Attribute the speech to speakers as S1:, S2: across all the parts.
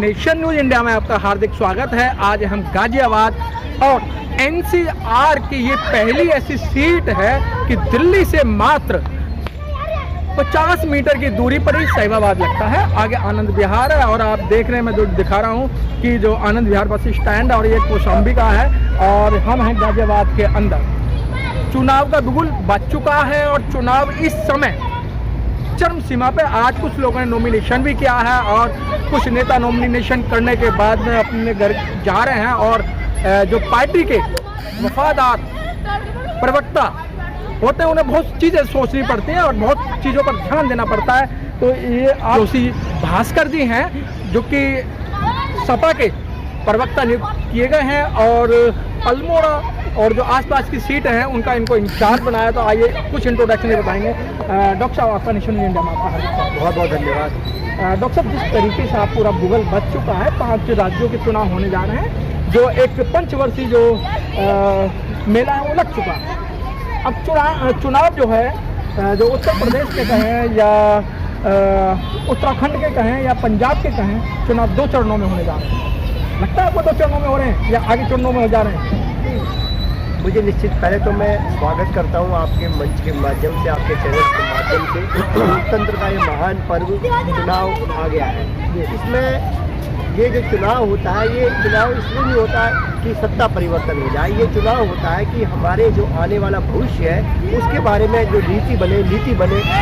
S1: Nation news India में आपका हार्दिक स्वागत है। आज हम गाजियाबाद और एनसीआर की ये पहली ऐसी सीट है कि दिल्ली से मात्र 50 मीटर की दूरी पर ही सैबाबाद लगता है। आगे आनंद विहार है और आप देख रहे हैं, मैं जो दिखा रहा हूँ कि जो आनंद विहार बस स्टैंड और ये कौशाम्बी का है और हम हैं गाजियाबाद के अंदर। चुनाव का बिगुल बज चुका है और चुनाव इस समय चरम सीमा पे। आज कुछ लोगों ने नॉमिनेशन भी किया है और कुछ नेता नॉमिनेशन करने के बाद में अपने घर जा रहे हैं और जो पार्टी के वफादार प्रवक्ता होते हैं उन्हें बहुत चीज़ें सोचनी पड़ती हैं और बहुत चीज़ों पर ध्यान देना पड़ता है। तो ये जोशी भास्कर जी हैं जो कि सपा के प्रवक्ता नियुक्त किए गए हैं और अल्मोड़ा और जो आसपास की सीट हैं उनका इनको इंचार्ज बनाया। तो आइए कुछ इंट्रोडक्शन बताएंगे। डॉक्टर साहब, आपका नेशन न्यूज इंडिया में आपका हार्दिक
S2: बहुत बहुत धन्यवाद।
S1: डॉक्टर साहब, जिस तरीके से आप पूरा भूगोल बच चुका है, 5 राज्यों के चुनाव होने जा रहे हैं, जो एक पंचवर्षीय जो मेला है वो लग चुका है। अब चुनाव जो है जो उत्तर प्रदेश के कहें या उत्तराखंड के कहें या पंजाब के कहें, चुनाव 2 चरणों में होने जा रहे हैं। लगता है आपको 2 चरणों में हो रहे हैं या आगे चरणों में हो जा रहे हैं?
S2: मुझे निश्चित पहले तो मैं स्वागत करता हूं आपके मंच के माध्यम से, आपके चैनल के माध्यम से। लोकतंत्र का ये महान पर्व चुनाव आ गया है। इसमें ये जो चुनाव होता है, ये चुनाव इसलिए नहीं होता है कि सत्ता परिवर्तन हो जाए। ये चुनाव होता है कि हमारे जो आने वाला भविष्य है उसके बारे में जो नीति बने,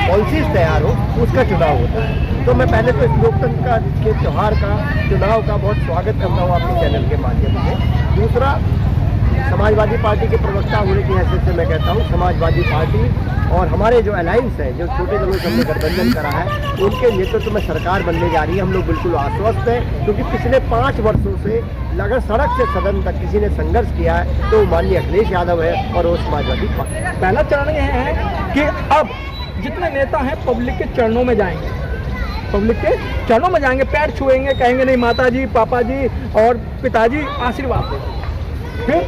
S2: पॉलिसीज तैयार हो, उसका चुनाव होता है। तो मैं पहले तो इस लोकतंत्र के त्यौहार का, चुनाव का बहुत स्वागत करता हूँ आपके चैनल के माध्यम से। दूसरा, समाजवादी पार्टी के प्रवक्ता होने की हैसियत से मैं कहता हूँ, समाजवादी पार्टी और हमारे जो अलायंस है, जो छोटे दलों से हमने गठबंधन करा है, उनके नेतृत्व में सरकार बनने जा रही है। हम लोग बिल्कुल आश्वस्त हैं क्योंकि पिछले 5 वर्षों से लगभग सड़क से सदन तक किसी ने संघर्ष किया है तो माननीय अखिलेश यादव है और वो समाजवादी पार्टी।
S1: पहला चरण ये है कि अब जितने नेता हैं पब्लिक के चरणों में जाएंगे, पब्लिक के चरणों में जाएंगे, पैर छुएंगे, कहेंगे नहीं माता जी, पापा जी और पिताजी आशीर्वाद दें। फिर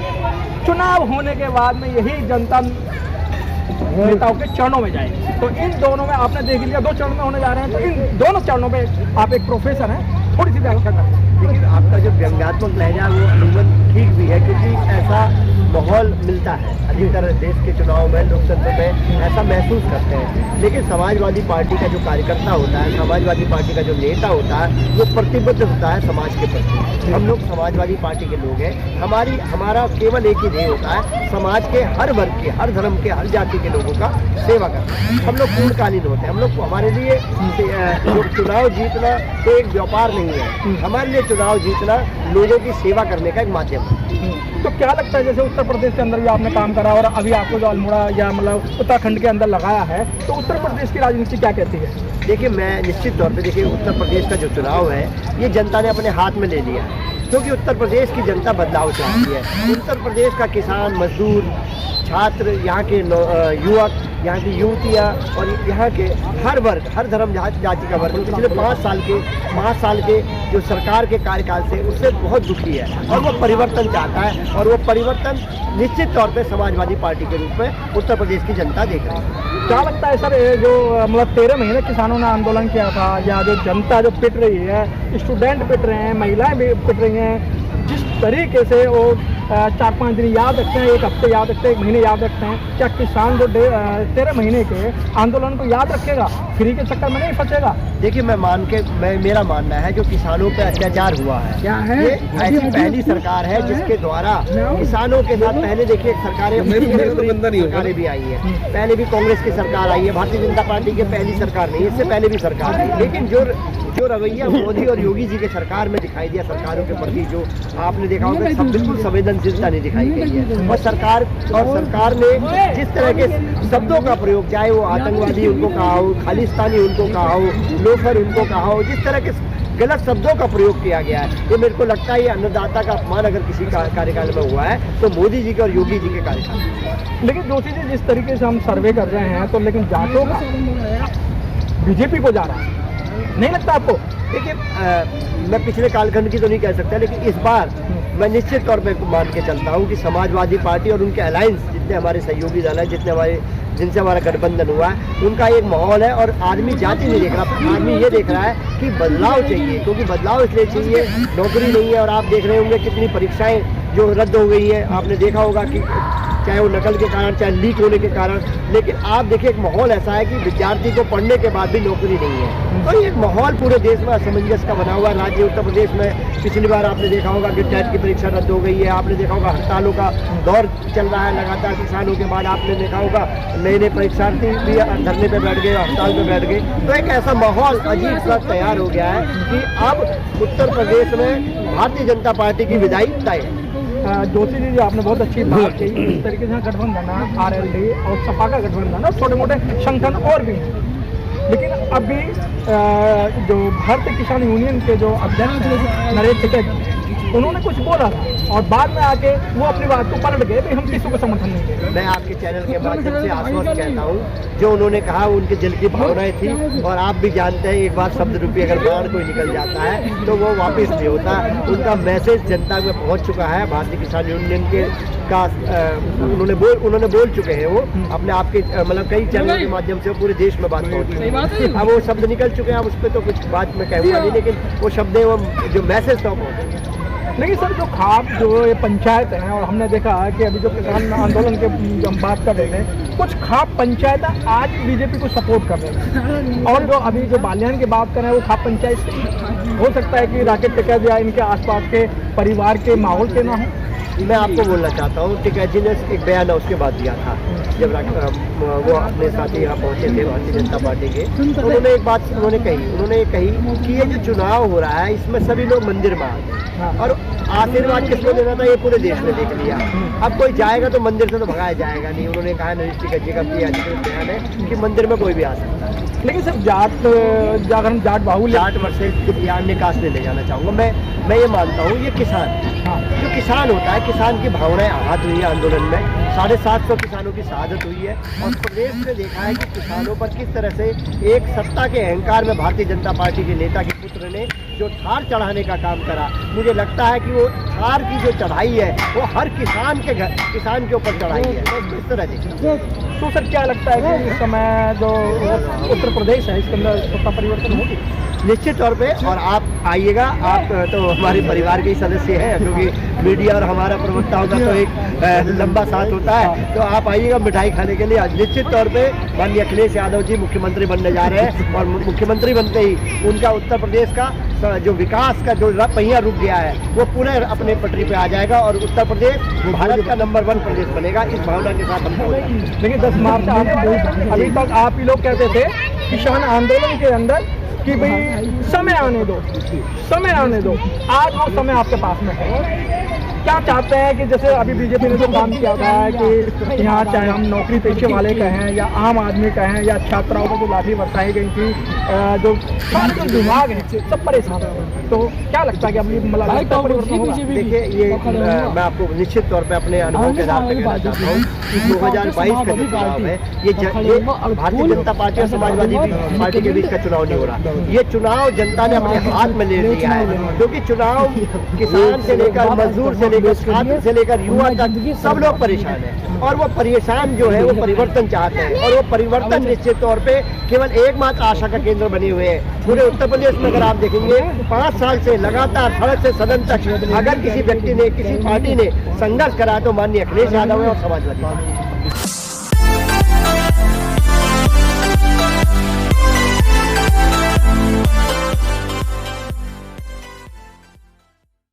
S1: चुनाव होने के बाद में यही जनता नेताओं के चरणों में जाएगी। तो इन दोनों में आपने देख लिया 2 चरण में होने जा रहे हैं। तो इन दोनों चरणों में आप एक प्रोफेसर हैं, थोड़ी सी व्याख्या करें।
S2: लेकिन आपका जो व्यंग्यात्मक लहजा है वो अमूमन ठीक भी है क्योंकि ऐसा माहौल मिलता है अधिकतर देश के चुनाव में, लोकतंत्र में ऐसा महसूस करते हैं। लेकिन समाजवादी पार्टी का जो कार्यकर्ता होता है, समाजवादी पार्टी का जो नेता होता है, वो प्रतिबद्ध होता है समाज के प्रति। हम लोग समाजवादी पार्टी के लोग हैं। हमारा केवल एक ही ध्येय होता है, समाज के हर वर्ग के, हर धर्म के, हर जाति के लोगों का सेवा करना। हम लोग पूर्णकालीन होते हैं। हम लोग, हमारे लिए चुनाव जीतना तो एक व्यापार नहीं है, हमारे लिए चुनाव जीतना लोगों की सेवा करने का एक माध्यम है।
S1: तो क्या लगता है, जैसे उत्तर प्रदेश के अंदर भी आपने काम करा और अभी आपको जो अल्मोड़ा या मतलब उत्तराखंड के अंदर लगाया है, तो उत्तर प्रदेश की राजनीति क्या कहती है?
S2: देखिए, मैं निश्चित तौर पे, देखिए उत्तर प्रदेश का जो चुनाव है ये जनता ने अपने हाथ में ले लिया है क्योंकि उत्तर प्रदेश की जनता बदलाव चाहती है। उत्तर प्रदेश का किसान, मजदूर, छात्र, यहाँ के युवक, यहाँ की युवतियाँ और यहाँ के हर वर्ग, हर धर्म जाति का वर्ग पिछले 5 साल के जो सरकार के कार्यकाल से उससे बहुत दुखी है और वो परिवर्तन चाहता है। और वो परिवर्तन निश्चित तौर पे समाजवादी पार्टी के रूप में उत्तर प्रदेश की जनता देख रही है।
S1: क्या लगता है सर, जो मतलब 13 महीने किसानों ने आंदोलन किया था, या जो जनता जो पिट रही है, स्टूडेंट पिट रहे हैं, महिलाएं भी पिट रही हैं, जिस तरीके से वो 4-5 दिन याद रखते हैं, 1 हफ्ते याद रखते हैं, 1 महीने याद रखते हैं, क्या किसान जो 13 महीने के आंदोलन को याद रखेगा, फ्री के चक्कर में नहीं फंसेगा?
S2: देखिए, मेरा मानना है जो किसानों पे अत्याचार हुआ है,
S1: क्या है?
S2: ये ऐसी पहली सरकार है जिसके द्वारा किसानों के साथ, पहले देखिए सरकारें भी आई है, पहले भी कांग्रेस की सरकार आई है, भारतीय जनता पार्टी की पहली सरकार नहीं, इससे पहले भी सरकार थी। लेकिन जो रवैया मोदी और योगी जी के सरकार में दिखाई दिया, सरकारों के प्रति जो आपने देखा होगा, सब बिल्कुल संवेदनशीलता नहीं दिखाई गई है। और सरकार ने जिस तरह के शब्दों का प्रयोग, चाहे वो आतंकवादी उनको कहा हो, खालिस्तानी उनको कहा हो, लोफर उनको कहा हो, जिस तरह के गलत शब्दों का प्रयोग किया गया है, ये मेरे को लगता है ये अन्नदाता का अपमान अगर किसी का कार्यकाल में हुआ है तो मोदी जी के और योगी जी के कार्यकाल।
S1: लेकिन जोशी जी, जिस तरीके से हम सर्वे कर रहे हैं तो लेकिन जाटों का बीजेपी को जा रहा है, नहीं लगता आपको?
S2: देखिए मैं पिछले कालखंड की तो नहीं कह सकता, लेकिन इस बार मैं निश्चित तौर पे मान के चलता हूँ कि समाजवादी पार्टी और उनके अलायंस, जितने हमारे सहयोगी दल हैं, जिनसे हमारा गठबंधन हुआ है, उनका एक माहौल है। और आदमी जाति नहीं देख रहा, आदमी ये देख रहा है कि बदलाव चाहिए, क्योंकि बदलाव इसलिए चाहिए, नौकरी नहीं है। और आप देख रहे होंगे कितनी परीक्षाएं जो रद्द हो गई हैं, आपने देखा होगा कि चाहे वो नकल के कारण, चाहे लीक होने के कारण। लेकिन आप देखिए एक माहौल ऐसा है कि विद्यार्थी को पढ़ने के बाद भी नौकरी नहीं है। तो ये माहौल पूरे देश में असमंजस का बना हुआ है। राज्य उत्तर प्रदेश में पिछली बार आपने देखा होगा कि टेट की परीक्षा रद्द हो गई है। आपने देखा होगा हड़तालों का दौर चल रहा है लगातार किसानों के बाद। आपने देखा होगा नए नए परीक्षार्थी भी धरने पे बैठ गए, हड़ताल पे बैठ गए। तो एक ऐसा माहौल अजीब सा तैयार हो गया है कि अब उत्तर प्रदेश में भारतीय जनता पार्टी की विदाई तय है।
S1: जोशी जी, आपने बहुत अच्छी बात कही। इस तरीके से गठबंधन है, आरएलडी और सपा का गठबंधन और छोटे मोटे संगठन और भी हैं। लेकिन अभी जो भारतीय किसान यूनियन के जो अध्यक्ष हैं नरेश टिकैत, उन्होंने कुछ बोला था और बाद में आके वो अपनी बात को पलट गए कि हम किसी को समर्थन नहीं देंगे।
S2: मैं आपके चैनल के माध्यम से आश्वस्त कहता हूँ, जो उन्होंने कहा उनके दिल की भावनाएं थी। और आप भी जानते हैं, एक बार शब्द रूपी अगर बाहर कोई निकल जाता है तो वो वापस नहीं होता। उनका मैसेज जनता में पहुँच चुका है। भारतीय किसान यूनियन के का उन्होंने बोल चुके हैं। वो अपने आपके मतलब कई चैनल के माध्यम से पूरे देश में बात पहुँच चुकी है। अब वो शब्द निकल चुके हैं, अब उस पर तो कुछ बात मैं कहूँगा नहीं, लेकिन वो शब्द वो जो मैसेज था वो।
S1: लेकिन सर, जो खाप जो ये पंचायत है, और हमने देखा कि अभी जो किसान आंदोलन के जो हम बात कर रहे थे, कुछ खाप पंचायत आज बीजेपी को सपोर्ट कर रहे हैं। और जो अभी जो बालियान की बात कर रहे हैं वो खाप पंचायत से हो सकता है कि राकेश टिकैत या इनके आसपास के परिवार के माहौल से ना हो।
S2: मैं आपको बोलना चाहता हूँ, टिकैत जी ने एक बयान उसके बाद दिया था जब वो अपने साथी यहाँ पहुँचे थे भारतीय जनता पार्टी के। तो उन्होंने एक बात उन्होंने कही कि ये जो चुनाव हो रहा है इसमें सभी लोग मंदिर में आए और आशीर्वाद किसको देना था ये पूरे देश ने देख लिया। अब कोई जाएगा तो मंदिर से तो भगाया जाएगा नहीं। उन्होंने कहा नरेश टिकैत जी का बयान है कि मंदिर में कोई भी आ सकता है।
S1: लेकिन सर, जाट बाहुल्य
S2: जाट वर्सेस या निकास में ले जाना चाहूँगा मैं ये मानता हूँ, ये किसान जो किसान होता है, किसान की भावनाएं आहत हुई है आंदोलन में। 750 किसानों की शहादत हुई है और प्रदेश में देखा है कि किसानों पर किस तरह से एक सत्ता के अहंकार में भारतीय जनता पार्टी के नेता के पुत्र ने जो थार चढ़ाने का काम करा। मुझे लगता है कि वो थार की जो चढ़ाई है वो हर किसान के ऊपर चढ़ाई है। तो इस तरह देखिए।
S1: तो सर, क्या लगता है कि इस समय जो उत्तर प्रदेश है इसके अंदर सत्ता परिवर्तन होगी?
S2: निश्चित तौर पे। और आप आइएगा, आप तो हमारे परिवार के ही सदस्य हैं, क्योंकि मीडिया और हमारा प्रवक्ताओं का तो एक लंबा साथ होता है। तो आप आइएगा मिठाई खाने के लिए। निश्चित तौर पे माननीय अखिलेश यादव जी मुख्यमंत्री बनने जा रहे हैं और मुख्यमंत्री बनते ही उनका उत्तर प्रदेश का जो विकास का जो पहिया रुक गया है वो पुनः अपने पटरी पे आ जाएगा और उत्तर प्रदेश भारत का नंबर 1 प्रदेश बनेगा। इस भावना के साथ हम।
S1: लेकिन 10 मार्च अभी तक आप ही लोग कहते थे किसान आंदोलन के अंदर कि भाई समय आने दो। आज वो समय आपके पास में है। क्या चाहते हैं कि जैसे अभी बीजेपी ने जो काम किया था कि यहाँ चाहे हम नौकरी पेशे वाले कहें या आम आदमी कहें या छात्राओं को जो लाठी बरसाई गई थी, जो सारे विभाग हैं सब परेशान हैं। तो क्या लगता है कि अभी
S2: देखिए, ये मैं आपको निश्चित तौर पे अपने अनुभव के आधार पर कहना चाहता हूँ कि 2022 का जो चुनाव है ये भारतीय जनता पार्टी और समाजवादी पार्टी के बीच का चुनाव नहीं हो रहा। ये चुनाव जनता ने अपने हाथ में ले लिया है, क्योंकि चुनाव किसान से लेकर मजदूर से लेकर छात्र से लेकर युवा तक सब लोग परेशान हैं। और वो परेशान जो है वो परिवर्तन चाहते हैं और वो परिवर्तन निश्चित तौर पे केवल एकमात्र आशा का केंद्र बने हुए हैं। पूरे उत्तर प्रदेश में अगर आप देखेंगे 5 साल से लगातार सड़क से सदन तक अगर किसी व्यक्ति ने, किसी पार्टी ने संघर्ष करा तो माननीय अखिलेश यादव है और समाजवादी।